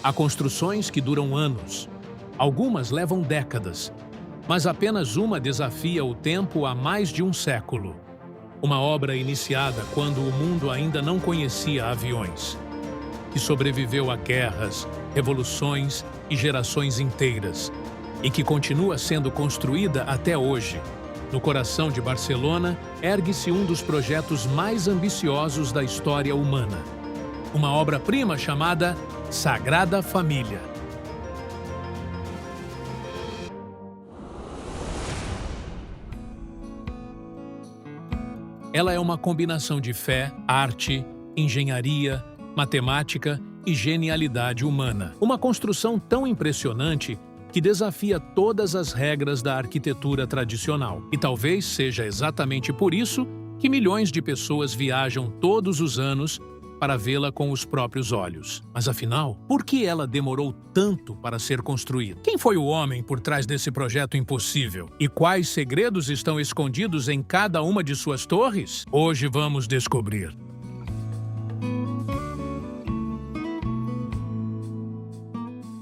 Há construções que duram anos. Algumas levam décadas, mas apenas uma desafia o tempo há mais de um século. Uma obra iniciada quando o mundo ainda não conhecia aviões, que sobreviveu a guerras, revoluções e gerações inteiras, e que continua sendo construída até hoje. No coração de Barcelona, ergue-se um dos projetos mais ambiciosos da história humana. Uma obra-prima chamada Sagrada Família. Ela é uma combinação de fé, arte, engenharia, matemática e genialidade humana. Uma construção tão impressionante que desafia todas as regras da arquitetura tradicional. E talvez seja exatamente por isso que milhões de pessoas viajam todos os anos para vê-la com os próprios olhos. Mas afinal, por que ela demorou tanto para ser construída? Quem foi o homem por trás desse projeto impossível? E quais segredos estão escondidos em cada uma de suas torres? Hoje vamos descobrir.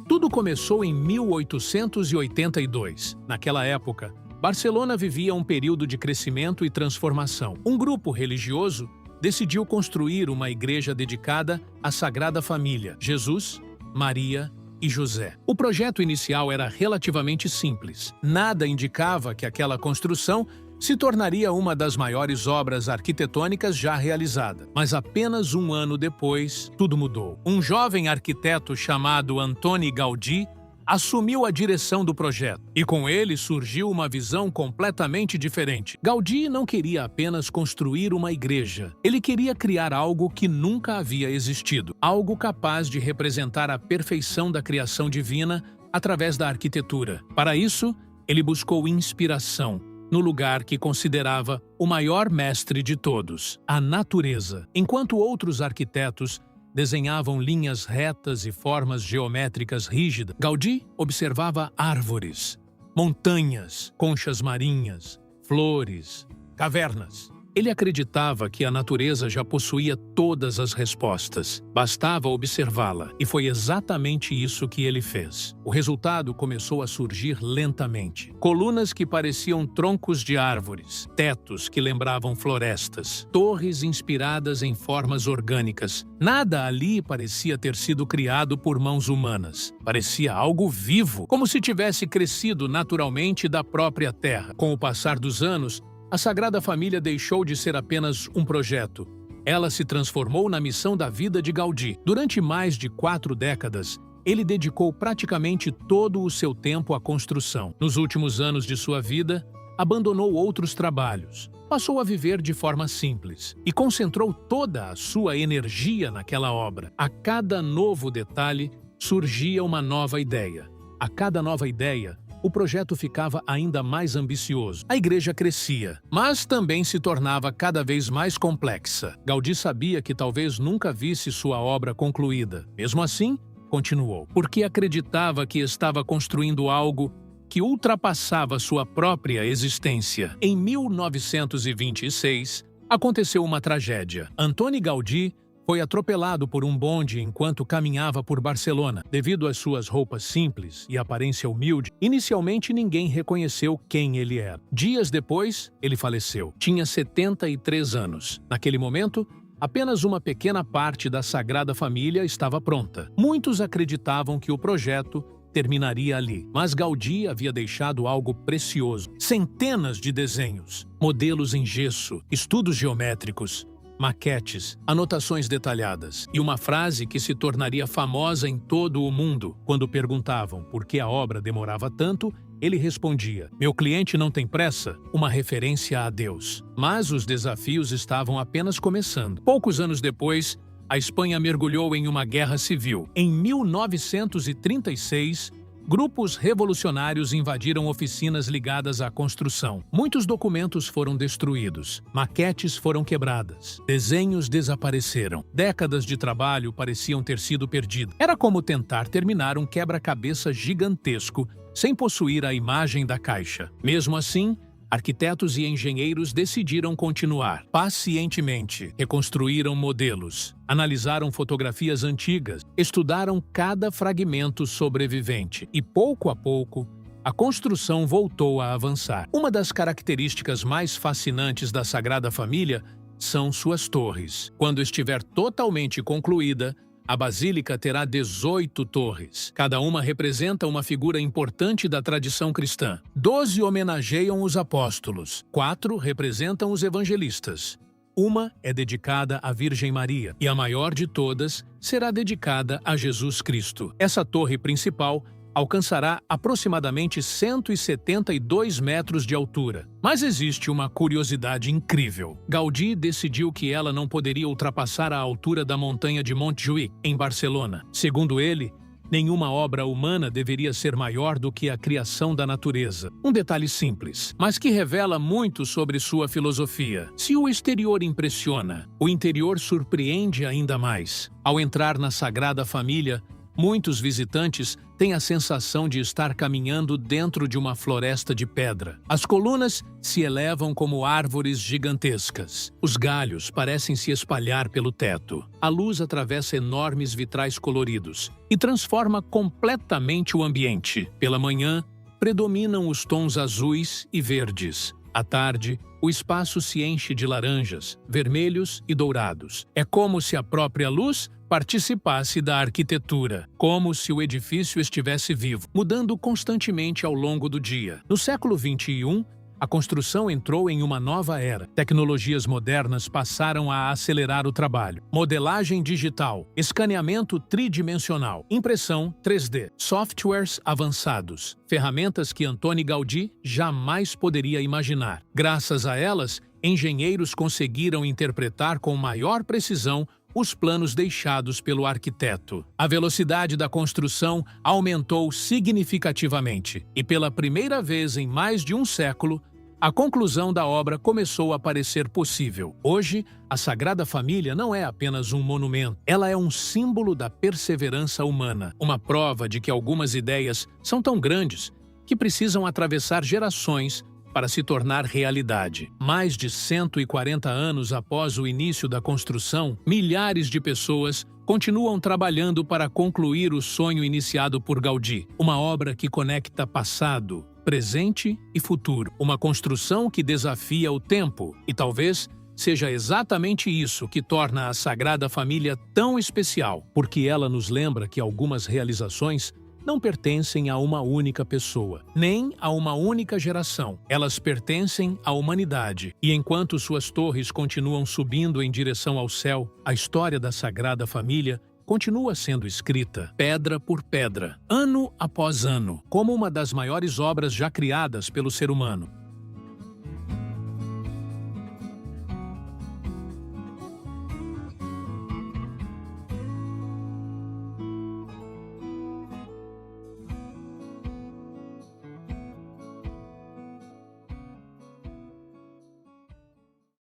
Tudo começou em 1882. Naquela época, Barcelona vivia um período de crescimento e transformação. Um grupo religioso decidiu construir uma igreja dedicada à Sagrada Família, Jesus, Maria e José. O projeto inicial era relativamente simples. Nada indicava que aquela construção se tornaria uma das maiores obras arquitetônicas já realizada. Mas apenas um ano depois, tudo mudou. Um jovem arquiteto chamado Antoni Gaudí assumiu a direção do projeto, e com ele surgiu uma visão completamente diferente. Gaudí não queria apenas construir uma igreja, ele queria criar algo que nunca havia existido, algo capaz de representar a perfeição da criação divina através da arquitetura. Para isso, ele buscou inspiração no lugar que considerava o maior mestre de todos, a natureza. Enquanto outros arquitetos desenhavam linhas retas e formas geométricas rígidas, Gaudí observava árvores, montanhas, conchas marinhas, flores, cavernas. Ele acreditava que a natureza já possuía todas as respostas. Bastava observá-la, e foi exatamente isso que ele fez. O resultado começou a surgir lentamente. Colunas que pareciam troncos de árvores, tetos que lembravam florestas, torres inspiradas em formas orgânicas. Nada ali parecia ter sido criado por mãos humanas. Parecia algo vivo, como se tivesse crescido naturalmente da própria terra. Com o passar dos anos, a Sagrada Família deixou de ser apenas um projeto. Ela se transformou na missão da vida de Gaudí. Durante mais de 4 décadas, ele dedicou praticamente todo o seu tempo à construção. Nos últimos anos de sua vida, abandonou outros trabalhos. Passou a viver de forma simples e concentrou toda a sua energia naquela obra. A cada novo detalhe, surgia uma nova ideia. A cada nova ideia, o projeto ficava ainda mais ambicioso. A igreja crescia, mas também se tornava cada vez mais complexa. Gaudí sabia que talvez nunca visse sua obra concluída. Mesmo assim, continuou, porque acreditava que estava construindo algo que ultrapassava sua própria existência. Em 1926, aconteceu uma tragédia. Antoni Gaudí foi atropelado por um bonde enquanto caminhava por Barcelona. Devido às suas roupas simples e aparência humilde, inicialmente ninguém reconheceu quem ele era. Dias depois, ele faleceu. Tinha 73 anos. Naquele momento, apenas uma pequena parte da Sagrada Família estava pronta. Muitos acreditavam que o projeto terminaria ali, mas Gaudí havia deixado algo precioso. Centenas de desenhos, modelos em gesso, estudos geométricos, maquetes, anotações detalhadas e uma frase que se tornaria famosa em todo o mundo. Quando perguntavam por que a obra demorava tanto, ele respondia: "Meu cliente não tem pressa", uma referência a Deus. Mas os desafios estavam apenas começando. Poucos anos depois, a Espanha mergulhou em uma guerra civil. Em 1936, grupos revolucionários invadiram oficinas ligadas à construção. Muitos documentos foram destruídos, maquetes foram quebradas, desenhos desapareceram. Décadas de trabalho pareciam ter sido perdidas. Era como tentar terminar um quebra-cabeça gigantesco sem possuir a imagem da caixa. Mesmo assim, Arquitetos e engenheiros decidiram continuar. Pacientemente, reconstruíram modelos, analisaram fotografias antigas, estudaram cada fragmento sobrevivente e, pouco a pouco, a construção voltou a avançar. Uma das características mais fascinantes da Sagrada Família são suas torres. Quando estiver totalmente concluída, a basílica terá 18 torres. Cada uma representa uma figura importante da tradição cristã. 12 homenageiam os apóstolos, 4 representam os evangelistas. Uma é dedicada à Virgem Maria e a maior de todas será dedicada a Jesus Cristo. Essa torre principal alcançará aproximadamente 172 metros de altura. Mas existe uma curiosidade incrível. Gaudí decidiu que ela não poderia ultrapassar a altura da montanha de Montjuïc, em Barcelona. Segundo ele, nenhuma obra humana deveria ser maior do que a criação da natureza. Um detalhe simples, mas que revela muito sobre sua filosofia. Se o exterior impressiona, o interior surpreende ainda mais. Ao entrar na Sagrada Família, muitos visitantes têm a sensação de estar caminhando dentro de uma floresta de pedra. As colunas se elevam como árvores gigantescas. Os galhos parecem se espalhar pelo teto. A luz atravessa enormes vitrais coloridos e transforma completamente o ambiente. Pela manhã, predominam os tons azuis e verdes. À tarde, o espaço se enche de laranjas, vermelhos e dourados. É como se a própria luz participasse da arquitetura, como se o edifício estivesse vivo, mudando constantemente ao longo do dia. No século XXI, a construção entrou em uma nova era. Tecnologias modernas passaram a acelerar o trabalho. Modelagem digital, escaneamento tridimensional, impressão 3D, softwares avançados, ferramentas que Antoni Gaudí jamais poderia imaginar. Graças a elas, engenheiros conseguiram interpretar com maior precisão os planos deixados pelo arquiteto. A velocidade da construção aumentou significativamente e, pela primeira vez em mais de um século, a conclusão da obra começou a parecer possível. Hoje, a Sagrada Família não é apenas um monumento, ela é um símbolo da perseverança humana, uma prova de que algumas ideias são tão grandes que precisam atravessar gerações para se tornar realidade. Mais de 140 anos após o início da construção, milhares de pessoas continuam trabalhando para concluir o sonho iniciado por Gaudí, uma obra que conecta passado, presente e futuro, uma construção que desafia o tempo e talvez seja exatamente isso que torna a Sagrada Família tão especial, porque ela nos lembra que algumas realizações não pertencem a uma única pessoa, nem a uma única geração. Elas pertencem à humanidade. E enquanto suas torres continuam subindo em direção ao céu, a história da Sagrada Família continua sendo escrita, pedra por pedra, ano após ano, como uma das maiores obras já criadas pelo ser humano.